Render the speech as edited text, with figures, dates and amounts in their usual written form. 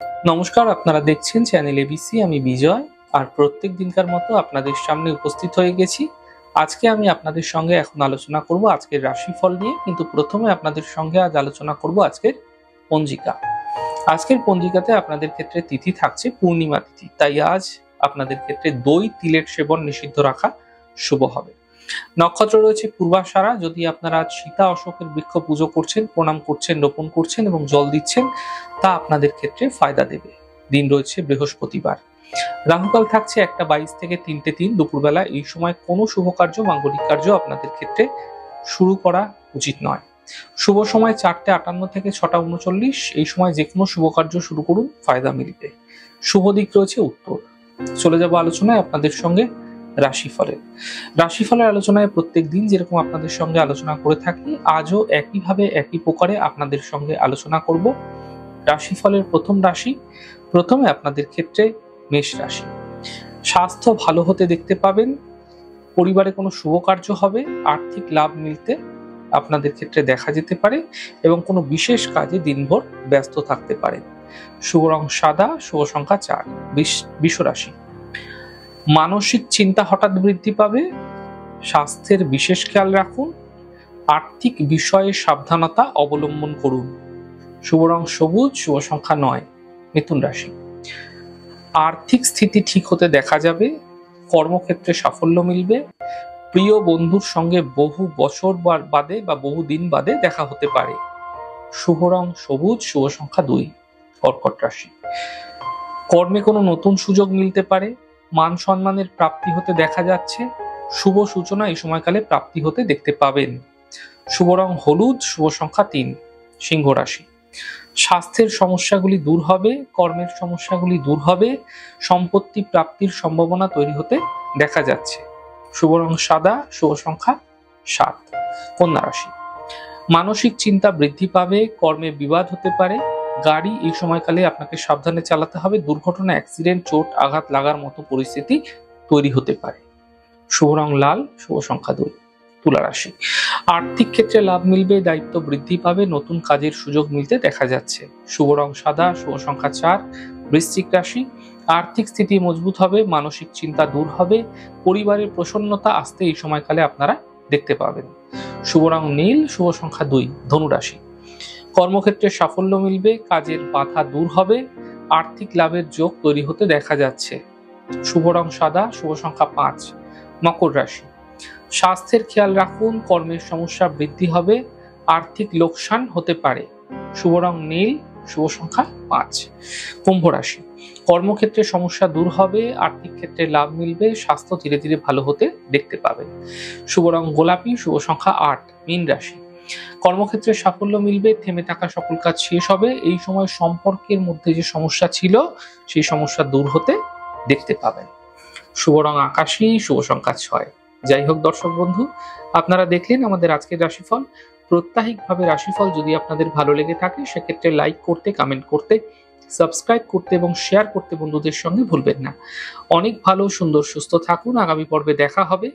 নমস্কার, আপনারা দেখছেন চ্যানেল এবিসি। আমি বিজয়। আর প্রত্যেক দিনকার মতো আপনাদের সামনে উপস্থিত হয়ে গেছি। আজকে আমি আপনাদের সঙ্গে এখন আলোচনা করব আজকের রাশিফল নিয়ে, কিন্তু প্রথমে আপনাদের সঙ্গে আজ আলোচনা করব আজকের পঞ্জিকা। আজকের পঞ্জিকাতে আপনাদের ক্ষেত্রে তিথি থাকছে পূর্ণিমা তিথি, তাই আজ আপনাদের ক্ষেত্রে দই তিলের সেবন নিষিদ্ধ রাখা শুভ হবে। নক্ষত্র রয়েছে পূর্বাষাঢ়া। যদি আপনারা আজ সীতা অশোকের বৃক্ষ পুজো করছেন, প্রণাম করছেন, রোপণ করছেন এবং জল দিচ্ছেন, তা আপনাদের ক্ষেত্রে ফায়দা দেবে। দিন রয়েছে বৃহস্পতিবার। রাহুকাল থাকছে 1:22 থেকে 3:03 দুপুরবেলা। এই সময় কোনো শুভ কার্য, মাঙ্গলিক কার্য আপনাদের ক্ষেত্রে শুরু করা উচিত নয়। শুভ সময় 4:58 থেকে 6:39। এই সময় যে কোনো শুভ কার্য শুরু করুন, ফায়দা মিলবে। শুভ দিক রয়েছে উত্তর। চলে যাব আলোচনায় আপনাদের সঙ্গে রাশিফলের আলোচনায় প্রত্যেক দিন যেরকম আপনাদের সঙ্গে আলোচনা করে থাকি, আজও একইভাবে একই প্রকারে আপনাদের সঙ্গে আলোচনা করব। রাশিফলের প্রথম রাশি, প্রথমে আপনাদের ক্ষেত্রে মেষ রাশি। স্বাস্থ্য ভালো হতে দেখতে পাবেন, পরিবারে কোনো শুভ কার্য হবে, আর্থিক লাভ মিলতে আপনাদের ক্ষেত্রে দেখা যেতে পারে এবং কোনো বিশেষ কাজে দিনভর ব্যস্ত থাকতে পারেন। শুভ রং সাদা, শুভ সংখ্যা 4। বৃষ রাশি। মানসিক চিন্তা হঠাৎ বৃদ্ধি পাবে, স্বাস্থ্যের বিশেষ খেয়াল রাখুন, আর্থিক বিষয়ে সাবধানতা অবলম্বন করুন। শুভ রং সবুজ, শুভ সংখ্যা 9। মিথুন রাশি। আর্থিক স্থিতি ঠিক হতে দেখা যাবে, কর্মক্ষেত্রে সাফল্য মিলবে, প্রিয় বন্ধুর সঙ্গে বহু বছর বাদে বা বহু দিন বাদে দেখা হতে পারে। শুভ রং সবুজ, শুভ সংখ্যা 2। কর্কট রাশি। কর্মে কোনো নতুন সুযোগ মিলতে পারে, মান সম্মানের প্রাপ্তি হতে দেখা যাচ্ছে, শুভ সূচনা এই সময়কালে প্রাপ্তি হতে দেখতে পাবেন। শুভ রং হলুদ, শুভ সংখ্যা 3। সিংহ রাশি। স্বাস্থ্যের সমস্যাগুলি দূর হবে, কর্মের সমস্যাগুলি দূর হবে, সম্পত্তি প্রাপ্তির সম্ভাবনা তৈরি হতে দেখা যাচ্ছে। শুভ রং সাদা, শুভ সংখ্যা 7। কন্যা রাশি। মানসিক চিন্তা বৃদ্ধি পাবে, কর্মে বিবাদ হতে পারে, গাড়ি এই সময়কালে আপনাকে সাবধানে চালাতে হবে, দুর্ঘটনা, অ্যাক্সিডেন্ট, চোট আঘাত লাগার মতো পরিস্থিতি তৈরি হতে পারে। শুভ রং লাল, শুভ সংখ্যা 2। তুলা রাশি। আর্থিক ক্ষেত্রে লাভ মিলবে, দায়িত্ব বৃদ্ধি পাবে, নতুন কাজের সুযোগ মিলতে দেখা যাচ্ছে। শুভ রং সাদা, শুভ সংখ্যা 4। বৃশ্চিক রাশি। আর্থিক স্থিতি মজবুত হবে, মানসিক চিন্তা দূর হবে, পরিবারের প্রসন্নতা আসতে এই সময়কালে আপনারা দেখতে পাবেন। শুভ রং নীল, শুভ সংখ্যা 2। ধনু রাশি। কর্মক্ষেত্রে সাফল্য মিলবে, কাজের বাধা দূর হবে, আর্থিক লাভের যোগ তৈরি হতে দেখা যাচ্ছে। শুভ রং সাদা, শুভ সংখ্যা 5। মকর রাশি। স্বাস্থ্যের খেয়াল রাখুন, কর্মের সমস্যা বৃদ্ধি হবে, আর্থিক লোকসান হতে পারে। শুভ রং নীল, শুভ সংখ্যা 5। কুম্ভ রাশি। কর্মক্ষেত্রে সমস্যা দূর হবে, আর্থিক ক্ষেত্রে লাভ মিলবে, স্বাস্থ্য ধীরে ধীরে ভালো হতে দেখতে পাবেন। শুভ রং গোলাপি, শুভ সংখ্যা 8। মীন রাশি। কর্মক্ষেত্রে সাফল্য মিলবে, থেমে থাকা সকল কাজ শেষ হবে, এই সময় সম্পর্কের মধ্যে যে সমস্যা ছিল সেই সমস্যা দূর হতে দেখতে পাবেন। শুভ রং আকাশী, শুভ সংখ্যা 6। যাই হোক দর্শক বন্ধু, আপনারা দেখলেন আমাদের আজকের রাশিফল। প্রত্যাহিকভাবে রাশিফল যদি আপনাদের ভালো লেগে থাকে, সেক্ষেত্রে লাইক করতে, কমেন্ট করতে, সাবস্ক্রাইব করতে এবং শেয়ার করতে বন্ধুদের সঙ্গে ভুলবেন না। অনেক ভালো, সুন্দর, সুস্থ থাকুন। আগামী পর্বে দেখা হবে।